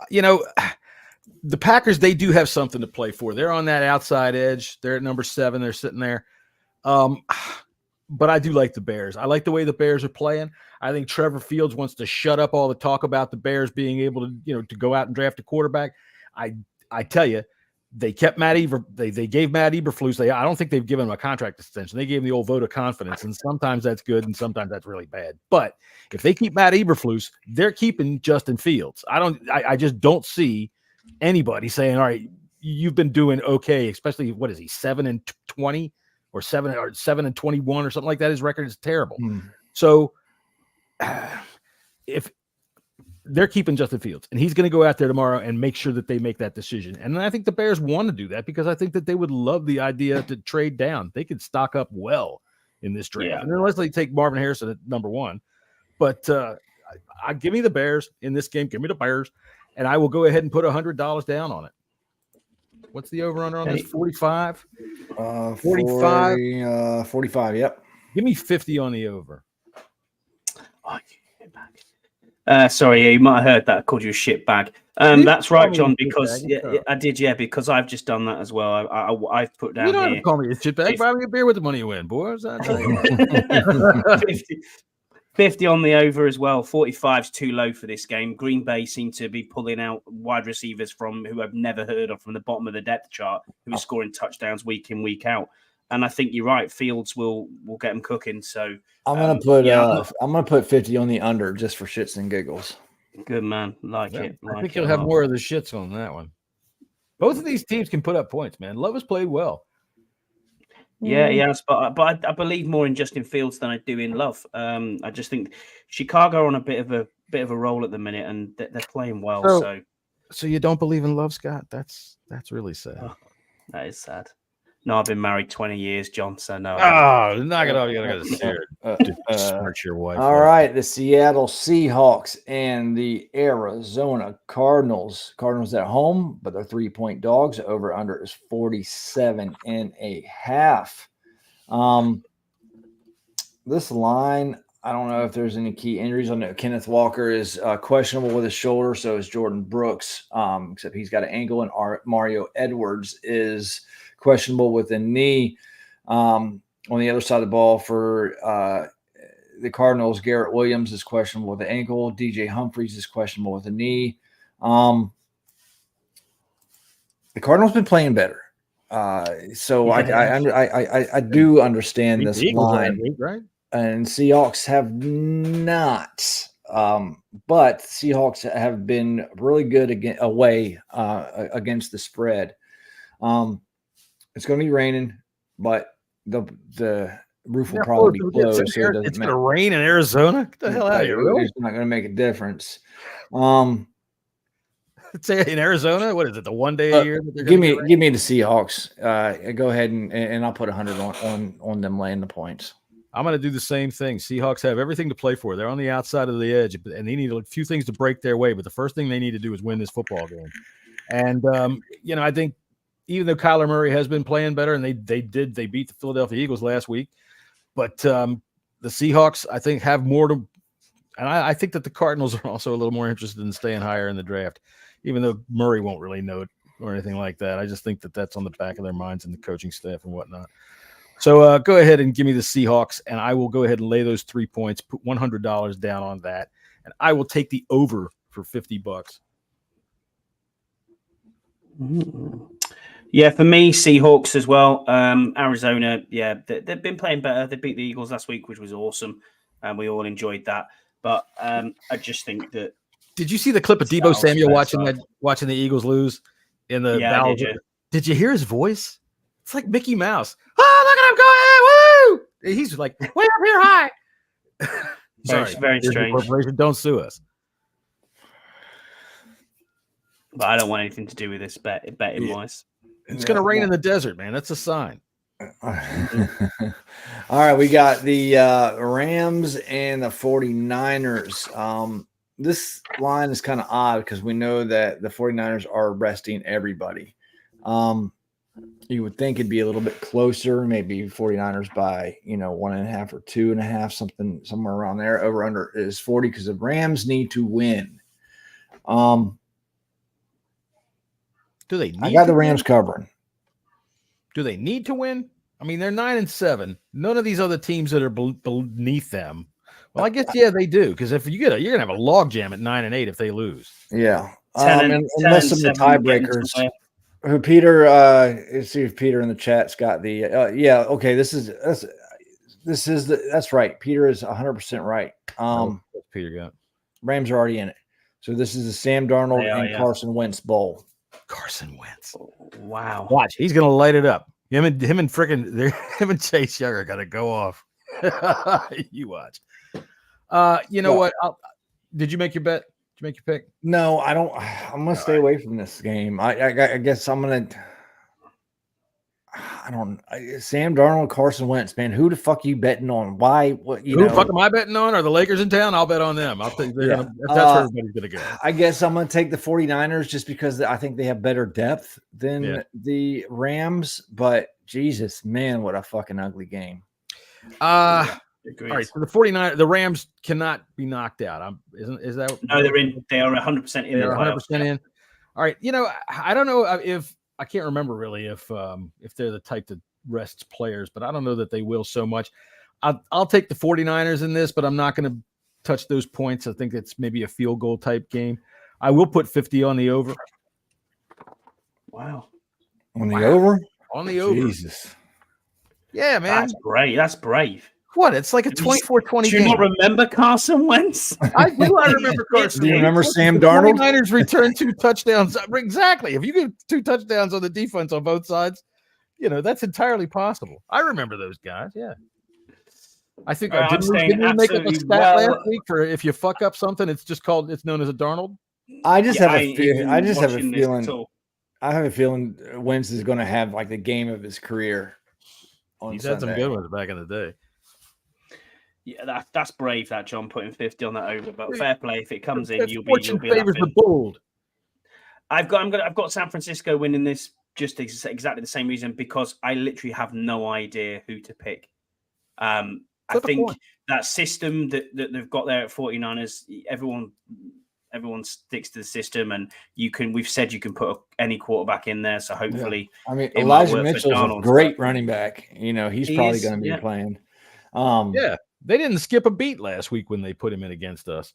the Packers, they do have something to play for. They're on that outside edge. They're at number 7. They're sitting there. But I do like the Bears. I like the way the Bears are playing. I think Trevor Fields wants to shut up all the talk about the Bears being able to, to go out and draft a quarterback. I tell you, they kept Matt Eber. They gave Matt Eberflus. I don't think they've given him a contract extension. They gave him the old vote of confidence, and sometimes that's good, and sometimes that's really bad. But if they keep Matt Eberflus, they're keeping Justin Fields. I just don't see anybody saying, "All right, you've been doing okay," especially what is he 7-20 or 7-21 or something like that. His record is terrible. So if they're keeping Justin Fields, and he's going to go out there tomorrow and make sure that they make that decision. And I think the Bears want to do that because I think that they would love the idea to trade down. They could stock up well in this draft. Yeah. And unless they take Marvin Harrison at number 1. But I give me the Bears in this game. Give me the Bears. And I will go ahead and put $100 down on it. What's the over-under on this? 45? 45? 45, yep. Give me 50 on the over. Oh, sorry, you might have heard that. I called you a shit bag. That's right, John, because I did, because I've just done that as well. I've put down. You don't have to call me a shit bag. Buy me a beer with the money you win, boys. 50 on the over as well. 45 is too low for this game. Green Bay seem to be pulling out wide receivers from who I've never heard of from the bottom of the depth chart, who are scoring touchdowns week in, week out. And I think you're right. Fields will get them cooking. So I'm gonna put 50 on the under just for shits and giggles. Good man, I think you'll have more of the shits on that one. Both of these teams can put up points, man. Love has played well. Yeah, yes, but I believe more in Justin Fields than I do in Love. I just think Chicago are on a bit of a roll at the minute, and they're playing well. So you don't believe in Love, Scott? That's really sad. Oh, that is sad. No, I've been married 20 years, John. So no. Oh, knock it off! You gotta smart your wife. All right, the Seattle Seahawks and the Arizona Cardinals. Cardinals at home, but they're 3-point dogs. Over under is 47.5. This line, I don't know if there's any key injuries. I know Kenneth Walker is questionable with his shoulder, so is Jordan Brooks, except he's got an ankle, and Mario Edwards is questionable with a knee. On the other side of the ball for the Cardinals, Garrett Williams is questionable with the ankle. DJ Humphries is questionable with a knee. The Cardinals been playing better. So I do understand this line. Right? And Seahawks have not. But Seahawks have been really good away against the spread. It's going to be raining, but the roof will probably be closed. It's going to rain in Arizona? Get the hell out of here. Really? It's not going to make a difference. Say in Arizona, what is it? The one day a year? Give me the Seahawks. Go ahead and I'll put 100 on them laying the points. I'm going to do the same thing. Seahawks have everything to play for. They're on the outside of the edge, and they need a few things to break their way. But the first thing they need to do is win this football game. And I think even though Kyler Murray has been playing better, and they beat the Philadelphia Eagles last week, but the Seahawks, I think, have more to. And I think that the Cardinals are also a little more interested in staying higher in the draft, even though Murray won't really know it or anything like that. I just think that that's on the back of their minds and the coaching staff and whatnot. So go ahead and give me the Seahawks, and I will go ahead and lay those 3 points, put $100 down on that, and I will take the over for $50. Mm-hmm. Yeah, for me, Seahawks as well. Arizona, they've been playing better. They beat the Eagles last week, which was awesome, and we all enjoyed that. But I just think that. Did you see the clip of Deebo Samuel watching the Eagles lose in the battle? Did you hear his voice? It's like Mickey Mouse. Oh, look at him go! Woo! He's like way up here high. Sorry, very strange. Corporation, don't sue us. But I don't want anything to do with this betting wise. It's going to rain in the desert, man. That's a sign. All right, we got the Rams and the 49ers. This line is kind of odd because we know that the 49ers are resting everybody. You would think it'd be a little bit closer, maybe 49ers by 1.5 or 2.5, somewhere around there. Over under is 40 because the Rams need to win. Do they need I got the Rams win? covering. Do they need to win? I mean, they're 9-7. None of these other teams that are beneath them. Well, I guess they do, because if you're gonna have a logjam at 9-8 if they lose. Yeah, unless some of the tiebreakers. Who Peter? Let's see if Peter in the chat's got the. Okay. That's right. Peter is 100% right. What's Peter got? Rams are already in it. So this is the Sam Darnold and Carson Wentz Bowl. Carson Wentz. Wow. Watch, he's gonna light it up. Him and Chase Young are gonna go off. You watch. You know what? Did you make your bet? Did you make your pick? No, I don't. I'm gonna stay away from this game. I guess I'm gonna. Sam Darnold, Carson Wentz, man. Who the fuck are you betting on? Why? What? Who the fuck am I betting on? Are the Lakers in town? I'll bet on them. I'll think that's where everybody's gonna go. I guess I'm gonna take the 49ers just because I think they have better depth than the Rams. But Jesus, man, what a fucking ugly game. All right, so the Rams cannot be knocked out. Is that? No, they're in. They are 100% in. They're 100% in. All right, I don't know if I can't remember really if they're the type that rests players, but I don't know that they will so much. I'll take the 49ers in this, but I'm not going to touch those points. I think it's maybe a field goal type game. I will put 50 on the over. Wow. On the over? On the over. Jesus. Yeah, man. That's brave. That's brave. What? It's like a 24-20 game. Do you not remember Carson Wentz? I do. I remember Carson. Do you remember Sam Darnold? The 49ers returned 2 touchdowns. Exactly. If you get 2 touchdowns on the defense on both sides, that's entirely possible. I remember those guys. Yeah. I think didn't we make up a stat last week for if you fuck up something, it's known as a Darnold. I just have a feeling. I have a feeling Wentz is going to have like the game of his career. He's had some good ones back in the day. Yeah, that's brave, that John, putting 50 on that over. But fair play, if it comes in, you'll be favors the bold. I've got San Francisco winning this just exactly the same reason, because I literally have no idea who to pick. I think that system that they've got there at 49ers, everyone sticks to the system, and we've said you can put any quarterback in there, so hopefully. Yeah. I mean, Elijah Mitchell's a great running back. He's probably going to be playing. They didn't skip a beat last week when they put him in against us,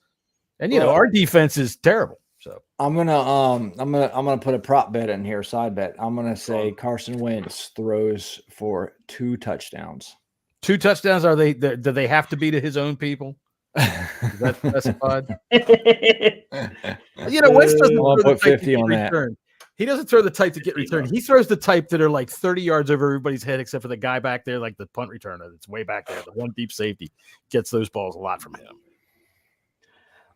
and our defense is terrible. So I'm gonna put a prop bet in here, side bet. I'm gonna say Carson Wentz throws for 2 touchdowns. 2 touchdowns? Do they have to be to his own people? Is that specified? Wentz doesn't throw the 50 on that. Return. He doesn't throw the type to get returned. He throws the type that are like 30 yards over everybody's head, except for the guy back there, like the punt returner that's way back there. The one deep safety gets those balls a lot from him.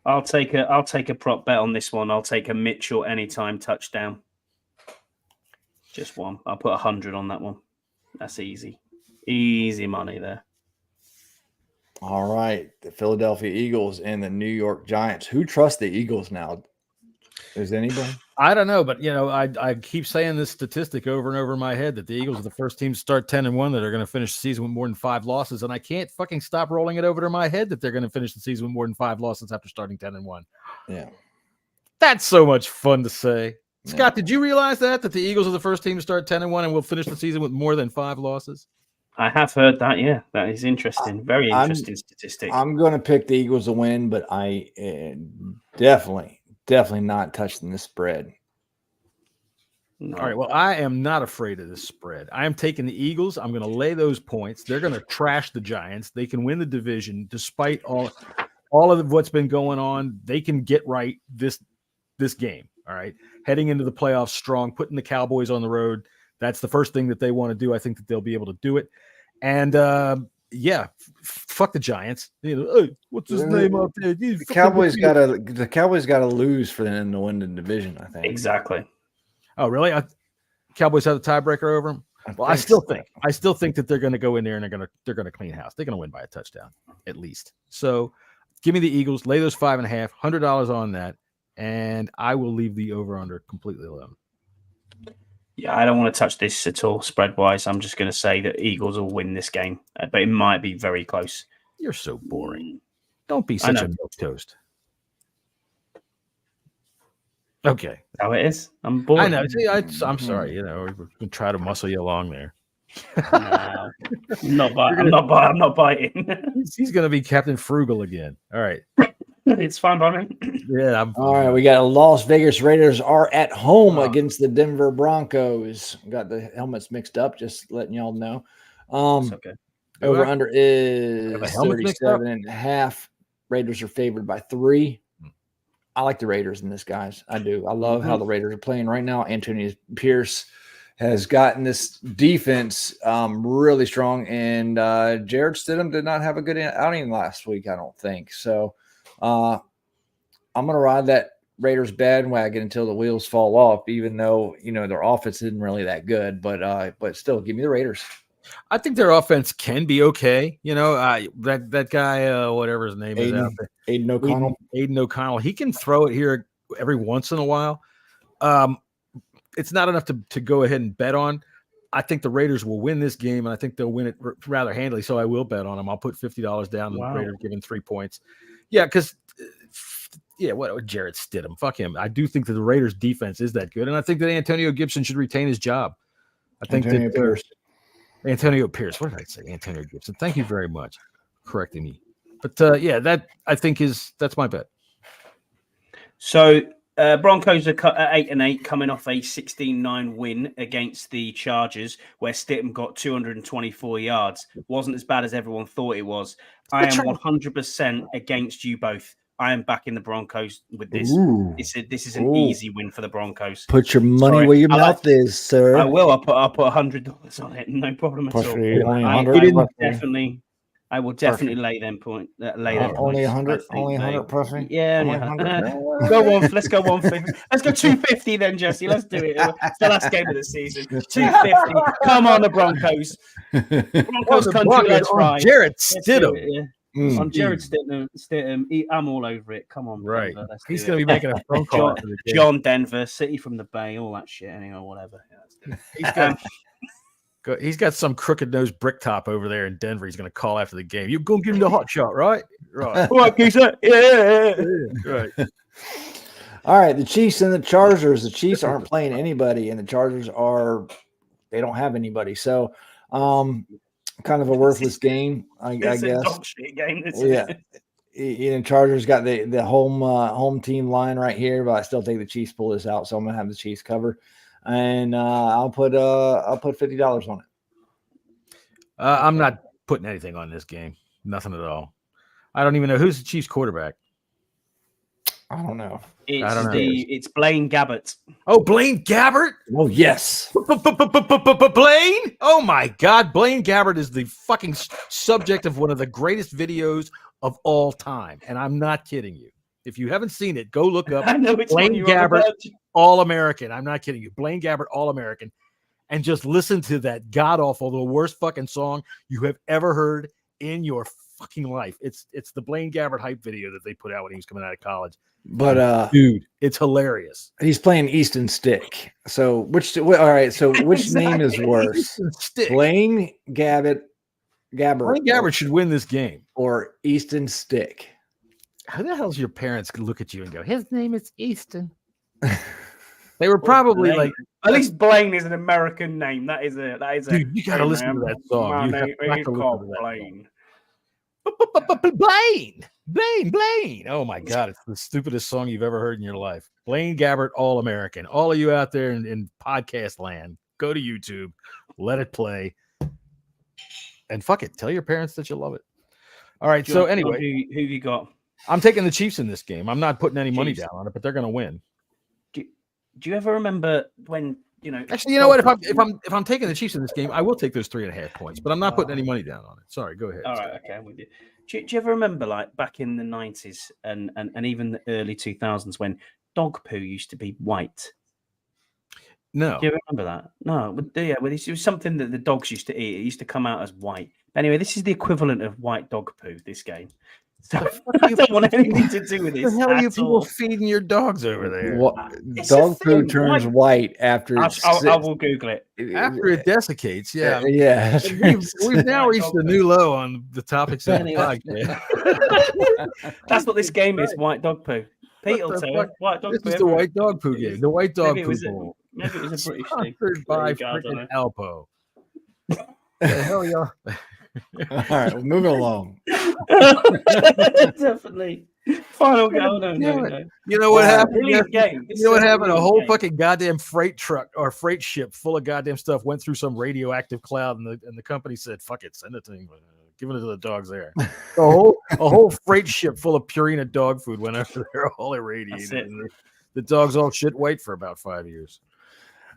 I'll take a prop bet on this one. I'll take a Mitchell anytime touchdown. Just one. I'll put 100 on that one. That's easy. Easy money there. All right. The Philadelphia Eagles and the New York Giants. Who trusts the Eagles now? Is anybody? I don't know, but I keep saying this statistic over and over in my head that the Eagles are the first team to start 10-1 that are going to finish the season with more than 5 losses, and I can't fucking stop rolling it over to my head that they're going to finish the season with more than 5 losses after starting 10-1. Yeah, that's so much fun to say. Yeah. Scott, did you realize that the Eagles are the first team to start 10-1 and will finish the season with more than 5 losses? I have heard that. Yeah, that is interesting. Very interesting statistic. I'm going to pick the Eagles to win, but I definitely not touching the spread. No. All right. Well, I am not afraid of this spread. I am taking the Eagles. I'm going to lay those points. They're going to trash the Giants. They can win the division despite all of what's been going on. They can get right this game. All right. Heading into the playoffs strong, putting the Cowboys on the road. That's the first thing that they want to do. I think that they'll be able to do it. And fuck the Giants. What's his name up there? The Cowboys got to lose for them to win the division, I think. Exactly. Oh, really? Cowboys have the tiebreaker over them? Well, I still think that they're going to go in there and they're going to clean house. They're going to win by a touchdown at least. So, give me the Eagles. Lay those 5.5, $100 on that, and I will leave the over/under completely alone. Yeah, I don't want to touch this at all spread wise. I'm just going to say that Eagles will win this game, but it might be very close. You're so boring. Don't be such a milquetoast. Okay, how it is. I'm bored. I know. See, I'm sorry. You know, we try to muscle you along there. No, I'm not biting. He's going to be Captain Frugal again. All right. It's fine by me. Yeah. All right. We got Las Vegas Raiders are at home against the Denver Broncos. Got the helmets mixed up. Just letting y'all know. Okay. Over under is 37.5. Raiders are favored by 3. I like the Raiders in this, guys. I do. I love how the Raiders are playing right now. Antonio Pierce has gotten this defense really strong, and Jared Stidham did not have a good outing last week, I don't think. So I'm going to ride that Raiders bandwagon until the wheels fall off, even though, you know, their offense isn't really that good. But still, give me the Raiders. I think their offense can be okay. You know, that guy, whatever his name is out there. Aiden O'Connell. Aiden O'Connell. He can throw it here every once in a while. It's not enough to go ahead and bet on. I think the Raiders will win this game, and I think they'll win it rather handily, so I will bet on them. I'll put $50 down. Wow. The Raiders giving 3 points. Yeah, because what Jared Stidham? Fuck him. I do think that the Raiders defense is that good, and I think that Antonio Gibson should retain his job. I think Antonio Pierce. What did I say? Antonio Gibson. Thank you very much for correcting me. But that I think that's my bet. So Broncos are at 8-8, coming off a 16-9 win against the Chargers, where Stidham got 224 yards. It wasn't as bad as everyone thought it was. I am 100% against you both. I am backing the Broncos with this. Ooh. This is an easy win for the Broncos. Put your money where your mouth is, sir. I will. I'll put $100 on it. No problem at all. I will definitely lay them only 100. Only 100, Puffy. Yeah, 100. Go on. Let's go 150. Let's go 250 then, Jesse. Let's do it. It's the last game of the season. 250. Come on, the Broncos. Broncos country. Let's ride. Jared Stidham. On Jared Stidham, I'm all over it. Come on, right? Denver, he's going to be making a phone call. John Denver, City from the Bay, all that shit. Anyway, whatever. He's got some crooked nose brick top over there in Denver. He's going to call after the game. You're going to give him the hot shot, right? Right. All right, Keisha. Yeah. Right. All right. The Chiefs and the Chargers. The Chiefs aren't playing anybody, and the Chargers they don't have anybody. So, kind of a worthless game, I guess. A dog shit game, You know, Chargers got the home team line right here, but I still think the Chiefs pull this out, so I'm gonna have the Chiefs cover, and I'll put $50 on it. I'm not putting anything on this game, nothing at all. I don't even know who's the Chiefs quarterback. I don't know. It's Blaine Gabbert. Oh, Blaine Gabbert? Oh, yes. Blaine? Oh, my God. Blaine Gabbert is the fucking subject of one of the greatest videos of all time. And I'm not kidding you. If you haven't seen it, go look up Blaine Gabbert, All-American. I'm not kidding you. Blaine Gabbert, All-American. And just listen to that god-awful, the worst fucking song you have ever heard in your fucking life. It's the Blaine Gabbert hype video that they put out when he was coming out of college. But dude, it's hilarious. He's playing Easton Stick. So all right. So which name is worse? Blaine Gabbert. Blaine Gabbert should win this game. Or Easton Stick. How the hell's your parents look at you and go, his name is Easton? They were probably like, at least Blaine is an American name. That is a dude, you gotta listen to that song. My name is called Blaine. Blaine. Oh my God, it's the stupidest song you've ever heard in your life. Blaine Gabbert, All-American. All of you out there in podcast land, go to YouTube, let it play, and fuck it. Tell your parents that you love it. All right. So anyway, who have you got? I'm taking the Chiefs in this game. I'm not putting any money down on it, but they're going to win. Do you ever remember when Actually, you know what? If I'm taking the Chiefs in this game, I will take those 3.5 points, but I'm not putting any money down on it. Sorry, go ahead. All right, okay, I'm with you. Do you ever remember, like back in the 90s and even the early 2000s when dog poo used to be white? No. Do you remember that? No, but yeah, well, it was something that the dogs used to eat. It used to come out as white. Anyway, this is the equivalent of white dog poo, this game. So I don't want anything to do with What this. the hell are you at people all. feeding your dogs over there? What, It's a dog poo thing. turns White- white after I will Google it. After it desiccates, yeah. yeah. We've now White reached dog a new low on the topics of the Anyway. podcast. That's what this game is, white dog poo. Pete will What the tell you. fuck? White dog This poo. is the everywhere. white dog poo game. The white dog Maybe it poo was bowl. Maybe it was a British thing. Sponsored by There you go, I don't freaking know. Alpo. The hell, y'all? All right, well, moving along. Definitely. Final go. No. You know what happened? Brilliant game. You know what happened? A whole game. fucking goddamn freight truck or freight ship full of goddamn stuff went through some radioactive cloud, and the company said, "Fuck it, send it to him, giving it to the dogs there." A whole freight ship full of Purina dog food went over there, all irradiated. And the dogs all shit white for about 5 years.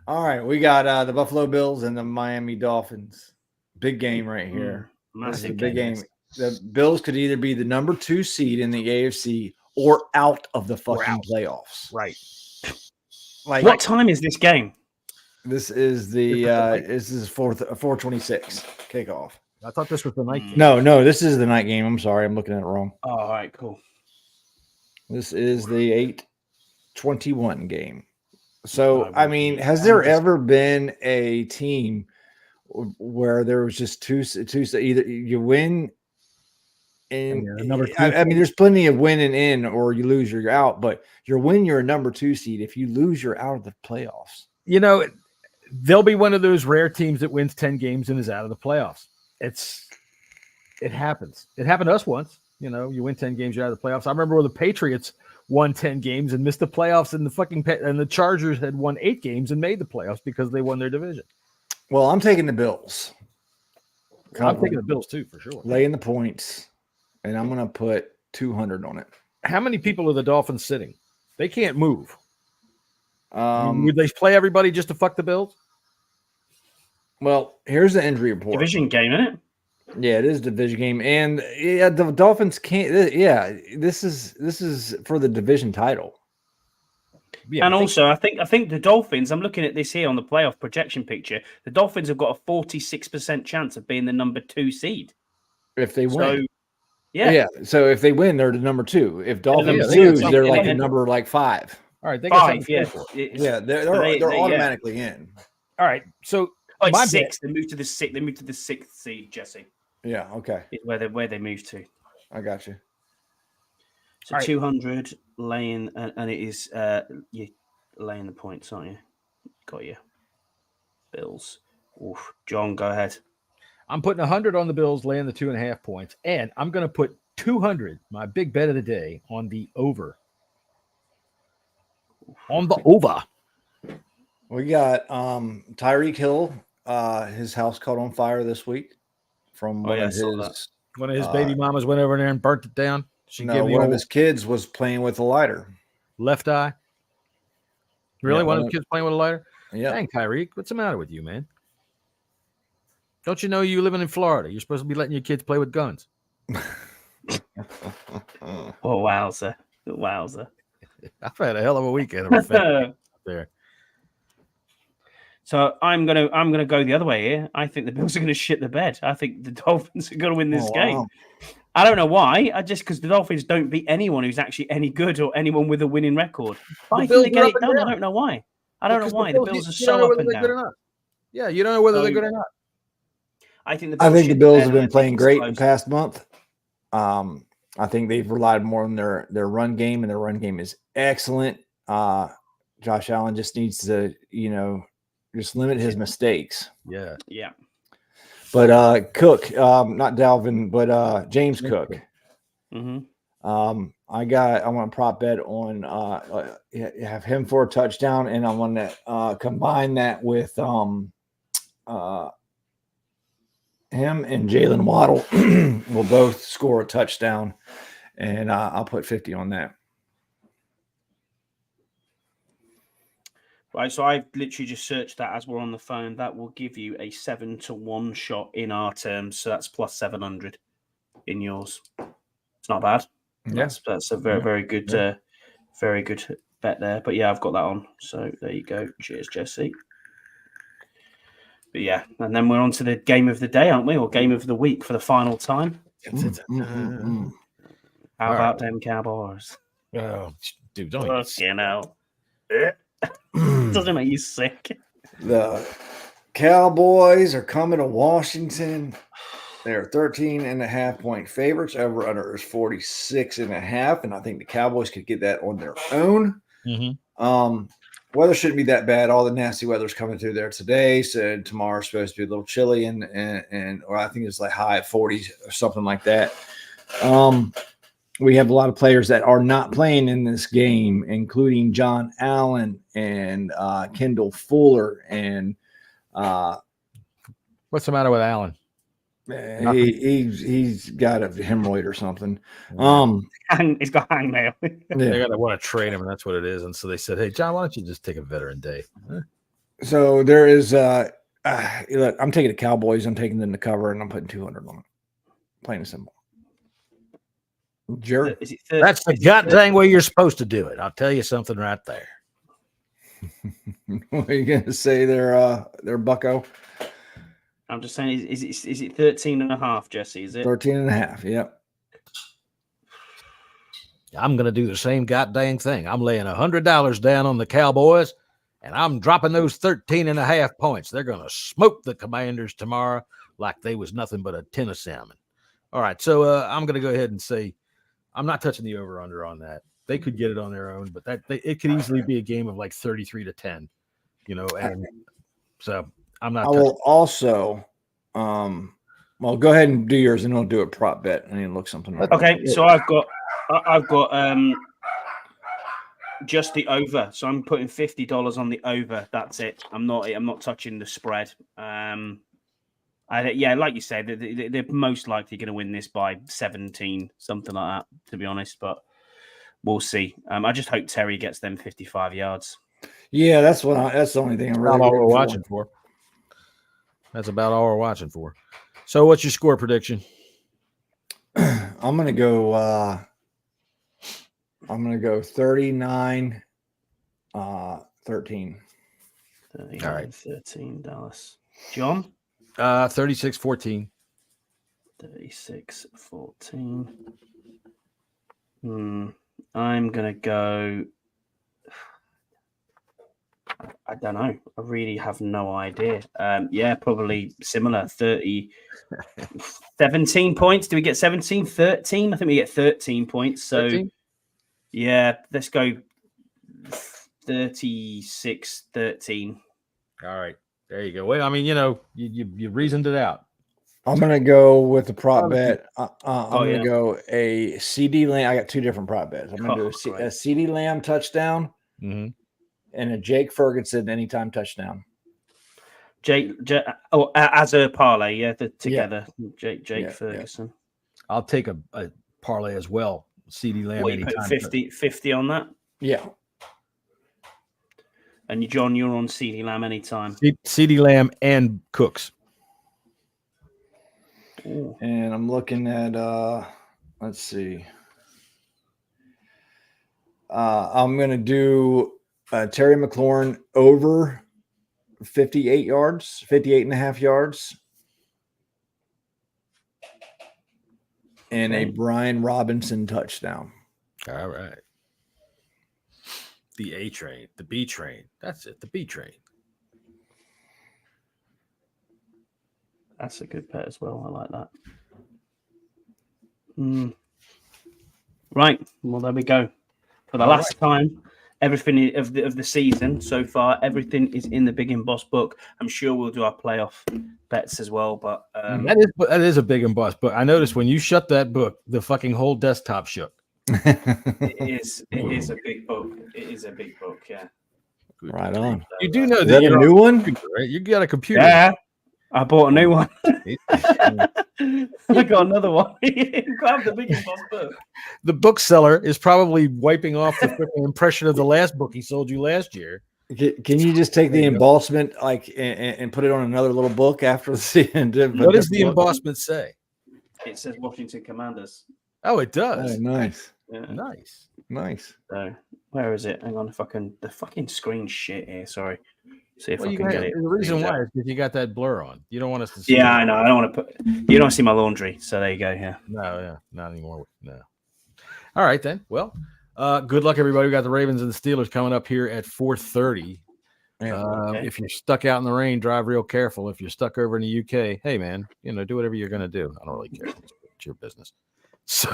All right, we got the Buffalo Bills and the Miami Dolphins. Big game right here. This is a big game. The Bills could either be the number 2 seed in the AFC or out of the fucking playoffs. Right. Like, what time is this game? This is the 4:26 kickoff. I thought this was the night game. No, this is the night game. I'm sorry, I'm looking at it wrong. Oh, all right, cool. This is the 8:21 game. So, I mean, has there ever been a team where there was just two either you win and number 2? I mean, there's plenty of winning in or you lose, you're out, but you're a number 2 seed. If you lose, you're out of the playoffs. You know, they'll be one of those rare teams that wins 10 games and is out of the playoffs. It happens. It happened to us once. You know, you win 10 games, you're out of the playoffs. I remember when the Patriots won 10 games and missed the playoffs, and the Chargers had won 8 games and made the playoffs because they won their division. Well, I'm taking the Bills. I'm taking the Bills too, for sure. Laying the points, and I'm going to put 200 on it. How many people are the Dolphins sitting? They can't move. Would they play everybody just to fuck the Bills? Well, here's the injury report. Division game, isn't it? Yeah, it is a division game, and yeah, the Dolphins can't. Yeah, this is for the division title. Yeah, and also, I think the Dolphins. I'm looking at this here on the playoff projection picture. The Dolphins have got a 46% chance of being the number 2 seed if they win. Yeah. So if they win, they're the number 2. If Dolphins two, lose, they're like the number 5. All right, they 5. They're automatically in. All right, so my 6. They moved to the 6th. They moved to the 6th seed, Jesse. Yeah. Okay. Where they moved to. I got you. So 200 laying, and it is you laying the points, aren't you? Got you. Bills. Oof. John, go ahead. I'm putting 100 on the Bills, laying the 2.5 points, and I'm going to put 200, my big bet of the day, on the over. On the over. We got Tyreek Hill. His house caught on fire this week from one of his baby mamas went over there and burnt it down. One of his kids was playing with a lighter. Left eye. Really? Yeah, one of the kids playing with a lighter? Yeah. Dang, Tyreek, what's the matter with you, man? Don't you know you living in Florida? You're supposed to be letting your kids play with guns. Oh, wowza. Wowza. I've had a hell of a weekend there. So I'm gonna go the other way here. I think the Bills are gonna shit the bed. I think the Dolphins are gonna win this game. Wow. I don't know why. Because the Dolphins don't beat anyone who's actually any good or anyone with a winning record. But I think they get it done. I don't know why. I don't know why. The Bills are so up and down. Yeah, you don't know whether they're good or not. I think the Bills have been playing great the past month. I think they've relied more on their run game, and their run game is excellent. Josh Allen just needs to, just limit his mistakes. Yeah. Yeah. But Cook, not Dalvin, but James Cook. Mm-hmm. I want to prop bet on have him for a touchdown, and I want to combine that with him and Jalen Waddle will both score a touchdown, and I'll put 50 on that. Right, so I've literally just searched that as we're on the phone. That will give you a 7-1 shot in our terms. So that's plus 700 in yours. It's not bad. Yeah. That's a very, very good bet there. But yeah, I've got that on. So there you go. Cheers, Jesse. But yeah, and then we're on to the game of the day, aren't we? Or game of the week for the final time. How about them Cowboys? Oh, dude, don't you know. Doesn't make you sick. The Cowboys are coming to Washington. They're 13.5-point favorites. Over under is 46.5, and I think the Cowboys could get that on their own. Mm-hmm. Weather shouldn't be that bad. All the nasty weather's coming through there today. So tomorrow's supposed to be a little chilly, or I think it's like high at 40 or something like that. We have a lot of players that are not playing in this game, including John Allen and Kendall Fuller. And what's the matter with Allen? He's got a hemorrhoid or something. And he's got hangnail. They got to want to trade him, and that's what it is. And so they said, "Hey, John, why don't you just take a veteran day?" So there is. Look, I'm taking the Cowboys. I'm taking them to cover, and I'm putting 200 on it. Plain and simple. Sure. That's the goddamn way you're supposed to do it. I'll tell you something right there. What are you gonna say there, Bucko? I'm just saying, is it 13.5, Jesse? Is it 13.5? Yep. I'm gonna do the same goddamn thing. I'm laying $100 down on the Cowboys, and I'm dropping those 13.5 points. They're gonna smoke the Commanders tomorrow like they was nothing but a tin of salmon. All right, so I'm gonna go ahead and say I'm not touching the over/under on that. They could get it on their own, but it could easily be a game of like 33-10, and so I'm not. I will also, well, go ahead and do yours, and I'll do a prop bet. I need to look something up. Okay, so I've got just the over. So I'm putting $50 on the over. That's it. I'm not touching the spread. Like you said, they're most likely going to win this by 17, something like that, to be honest. But we'll see. I just hope Terry gets them 55 yards. Yeah, that's the only thing I'm really all we're watching for. That's about all we're watching for. So, what's your score prediction? I'm gonna go 39-13. 13. All right, 13, Dallas. John? 36-14. 36-14. I'm gonna go. I don't know. I really have no idea. Probably similar. 17 points. Do we get 17? 13? I think we get 13 points. So, 13? Yeah, let's go 36-13. All right. There you go. Well, I mean, you reasoned it out. I'm going to go with the prop bet. I'm going to go a CD Lamb. I got two different prop bets. I'm going to do a CD Lamb touchdown. Mm-hmm. And a Jake Ferguson anytime touchdown. Jake as a parlay, together. Yeah. Jake Ferguson. Yeah. I'll take a parlay as well. CD Lamb anytime. 50 on that? Yeah. And John, you're on CD Lamb anytime. CD Lamb and Cooks. Ooh. And I'm looking at let's see. I'm gonna do Terry McLaurin over 58.5 yards. And a Brian Robinson touchdown. All right. The A train, the B train. That's it, the B train. That's a good bet as well. I like that. Right. Well, there we go. For the last time, everything of the season so far, everything is in the Big and Boss book. I'm sure we'll do our playoff bets as well. But that is a Big and Boss book. I noticed when you shut that book, the fucking whole desktop shook. It is a big book. It is a big book. Yeah. Right on. You do know that a new one? Right? You got a computer. Yeah. I bought a new one. I got another one. Grab the Big and Boss book. The bookseller is probably wiping off the freaking impression of the last book he sold you last year. Can you just take the embossment and put it on another little book after the end? What does the embossment say? It says Washington Commanders. Oh, it does. Oh, nice. Yeah. Nice. Nice. So Where is it? Hang on, the fucking screen shit here. Sorry. See if I you can get it. The reason why is because you got that blur on. You don't want us to see. Yeah, I know. I don't want to put. You don't see my laundry, so there you go. Yeah. No, yeah, not anymore. No. All right then. Well, good luck, everybody. We got the Ravens and the Steelers coming up here at 4:30. Okay. If you're stuck out in the rain, drive real careful. If you're stuck over in the UK, hey man, do whatever you're gonna do. I don't really care. It's your business. So,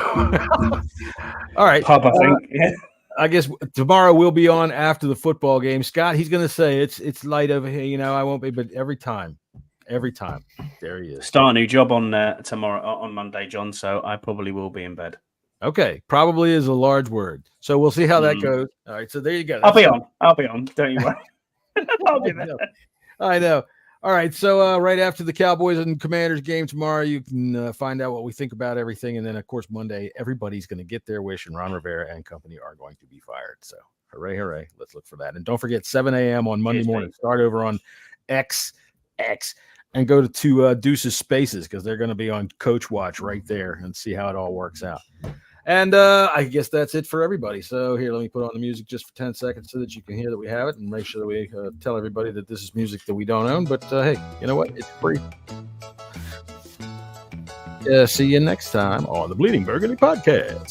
all right. Pub, I think. Yeah. I guess tomorrow we'll be on after the football game. Scott, he's going to say it's light over here. I won't be, but every time, there he is. Start a new job on tomorrow on Monday, John. So I probably will be in bed. Okay, probably is a large word. So we'll see how that goes. All right, so there you go. I'll be on. Don't you worry. I'll be there. I know. All right, so right after the Cowboys and Commanders game tomorrow, you can find out what we think about everything. And then, of course, Monday, everybody's going to get their wish, and Ron Rivera and company are going to be fired. So hooray, hooray. Let's look for that. And don't forget, 7 a.m. on Monday morning. Start over on X, and go to Deuce's Spaces because they're going to be on Coach Watch right there and see how it all works out. And I guess that's it for everybody. So here, let me put on the music just for 10 seconds so that you can hear that we have it and make sure that we tell everybody that this is music that we don't own. But hey, you know what? It's free. See you next time on the Bleeding Burgundy Podcast.